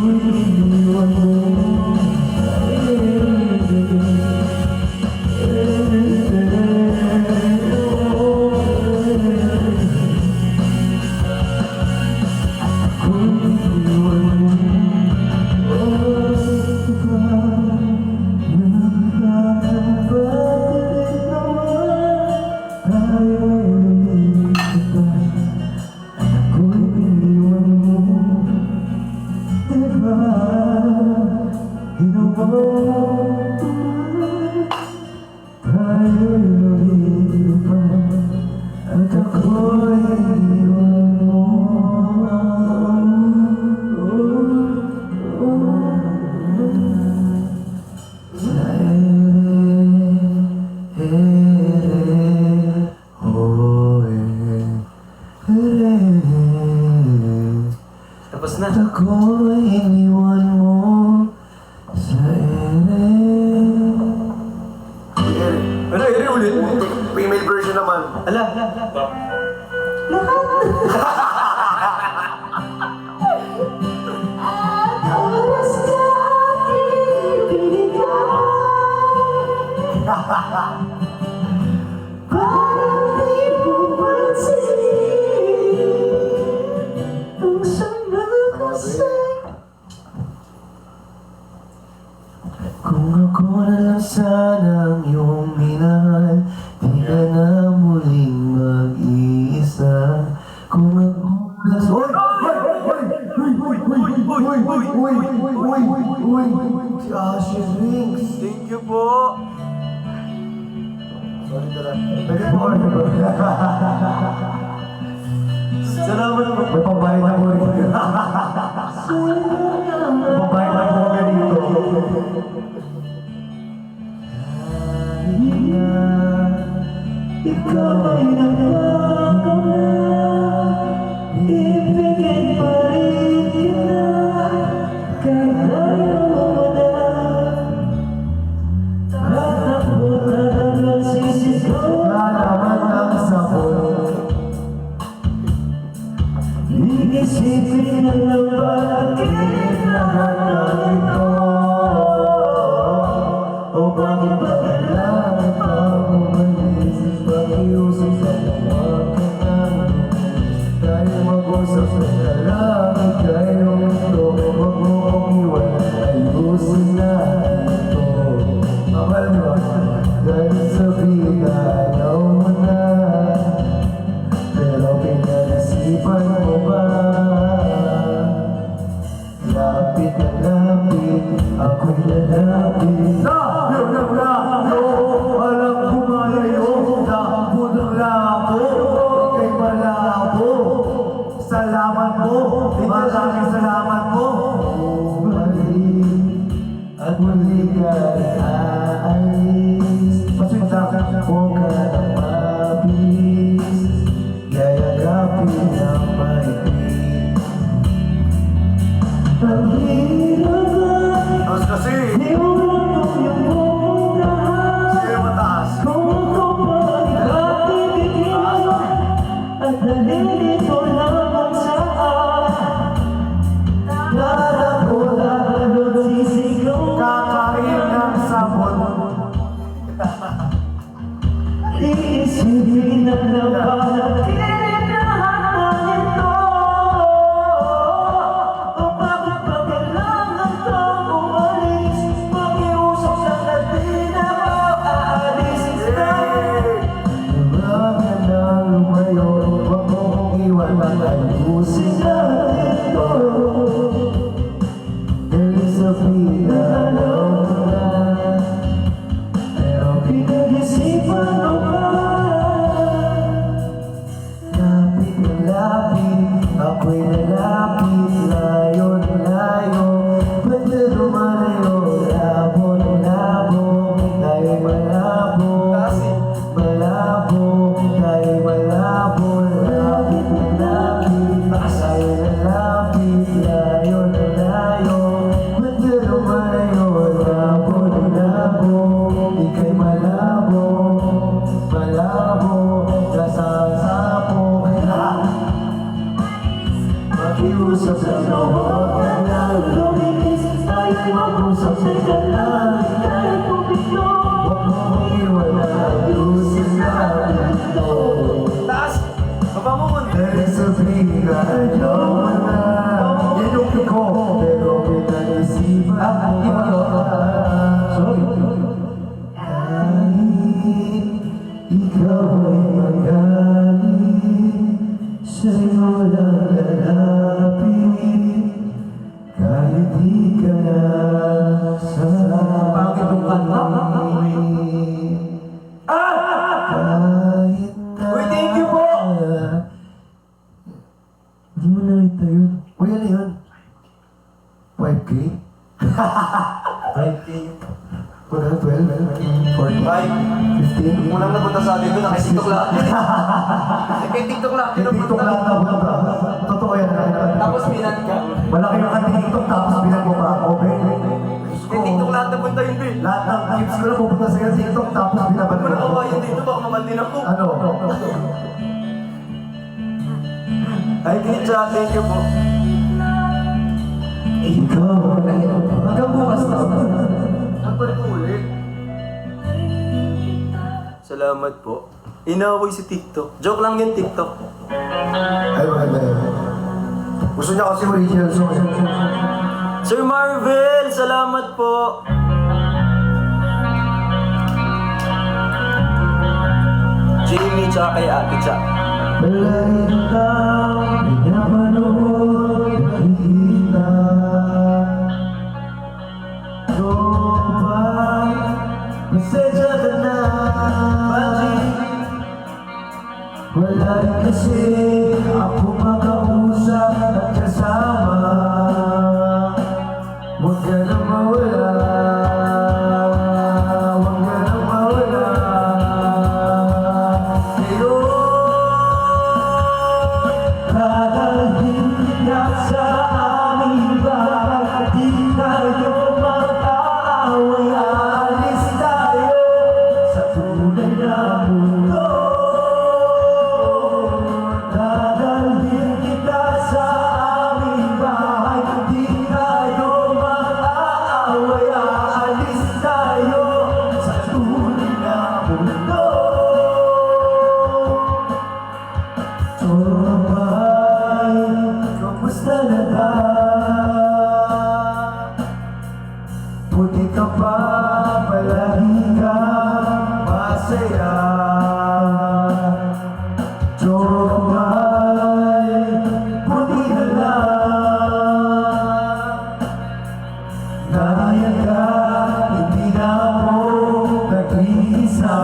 iniwan mo. Tapos na. Ako'y iniwan mo sa ere. Ano, ulit? Female version naman. Ala. Kung ako na lang sanang iyong minahal, di ka na muling mag-iisa. Kung ako na... Si Asher Rings. Thank you po. Sorry ka lang. Salamat po. May pambayad ako rin. May pambayad ako rin dito. Ikaw ay nagbago na, ibigin pa rin kita, kahit ayaw mo na. Tatakbo talagang sisigaw, lalaman ang sabon. Iisipin na lang ba natin lahat ng ito? O bakit ba kailangan pa umalis? Pakiusap sa mga kanang tayo mag-usap sa langit kayo ito. Huwag mo kong iwan, ayusin na ito. Mahal mo, dahil sa vida, ayaw mo na. Pero pinag-isipan mo ba? Lapit na lapit, ako'y lalapit. Walang bumalayo, labot ang labo. Ika'y malabo. Salamat po, maraming salamat po. Mali, at muli ka aalis. Paswintak mo ka na mabilis. Yayagapin ang maigit. Ang hirap Tapos kasi, di mo lang yung pupuntahan. sige mataas. Kung ako pag-ibigin at nalilito lamang saan, lalako lalo sisigaw. Kakain ng sabon. Iisipin na naman kininahan ito. O bakit ba kailangan kang umalis? Pakiusap sa natin na aalis na. Lumaga na lumayo, huwag mo kong iwan, ayusin na ito. di ka na sa Pangit yung kanta. kahit na Uy, thank you po! Hindi mo nakita yun. Uy, ano yun? 5K? 5K yun. 12, 45, 15. Unang napunta sa atin doon, naka-TikTok lang. Naka-TikTok lang. Yung TikTok lang na wala ba? Totoo yan. Tapos minat ka. Malaki yung TikTok tapos binag mo pa ako, Ben. TikTok lang napunta yun, Bill. Lahat ng tips ko na pupunta sa'yo TikTok tapos binabad mo. Wala ko ba yun dito, baka mabandin ako. Ano? Ay, kinitsa, thank you po. Ikaw. Hanggang bukas na. Nagpalit ko ulit. Salamat po. Inaway si TikTok. Joke lang yun, TikTok. Ay, wala. Gusto niya kasi original song. Sir Marvel, salamat po. Jamie, tsaka kay Ate Cha. Palagi kang pinapanood, nakikita. So ba, pasensya ka na. Wala rin kasi ako makausap at kasama. Huwag ka na mawala. Huwag ka na mawala. Dadalhin ka sa aming bahay. Di tayo mag-aaway. Alis tayo sa tunay na mundo. Dadalhin kita sa aming bahay. Di tayo mag-aaway. Alis tayo sa tunay na mundo. Tumabay, kamusta na ba? Buti ka pa, palagi ka masaya. Tumabay, buti na lang. Nariyan ka, hindi na ako nag-iisa.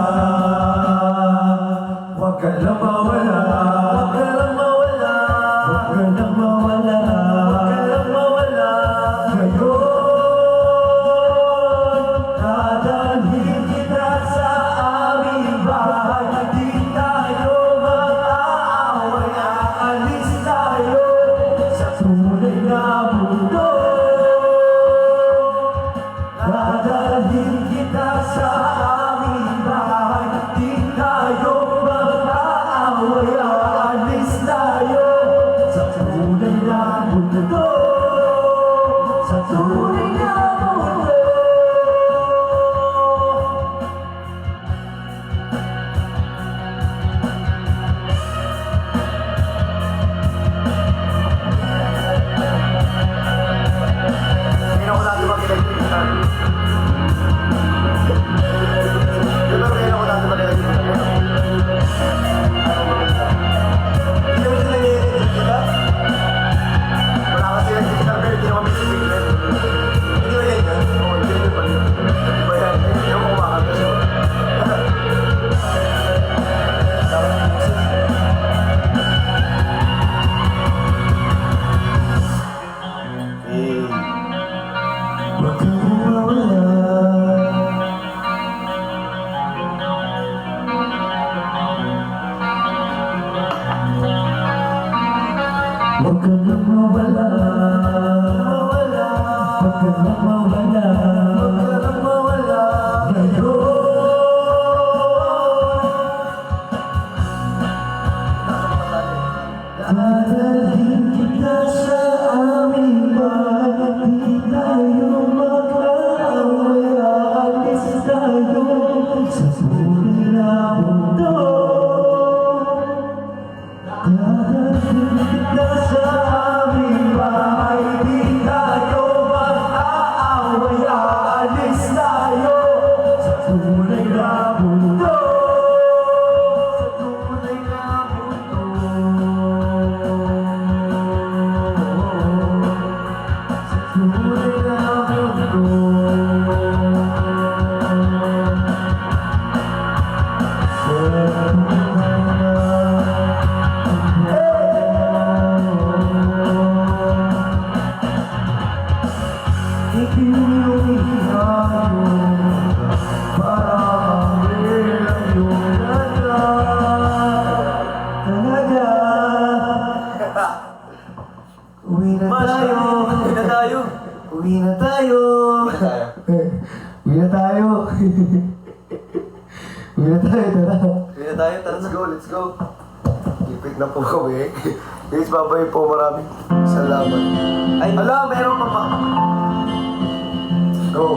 Huwag ka lang mawala. Huwag ka lang mawala. Huwag ka lang mawala. Huwag ka lang mawala. Ngayon, dadalhin kita sa aming bahay. Di tayo mag-aaway. Aalis tayo sa tunay na mundo. Dadalhin kita sa aming bahay. Di tayo mag-aaway. Aalis tayo sa tunay na mundo. Sa tunay na mundo. Hindi ako dati mag-electric. Di ba kailan ko dati mag-electric? Hindi mo sila nire-edit, di ba? Wala kasi electric na pero hindi naman may electric. Hindi ba yan yun? Oo, hindi naman pala yun. Di ba yan? Hindi ako kumakanta siya. Eh, Huwag kang mawala. Huwag ka na mawala. Huwag ka na mawala. Huwag ka na mawala. Ngayon, dadalhin kita sa aming bahay. Di tayo mag-aaway. Aalis tayo sa tunay na mundo. Dadalhin kita sa aming bahay. Di tayo mag-aaway. Uwi na tayo. Uwi na tayo. Uwi na tayo, tara. Uwi na tayo, tara Let's na. go, let's go. Ipit na po kami. Guys, babay po marami. Salamat. Ay, Ala, meron pa pa. Go.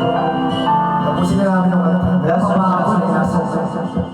Tapusin na namin ang ano. Wala pa ba ako?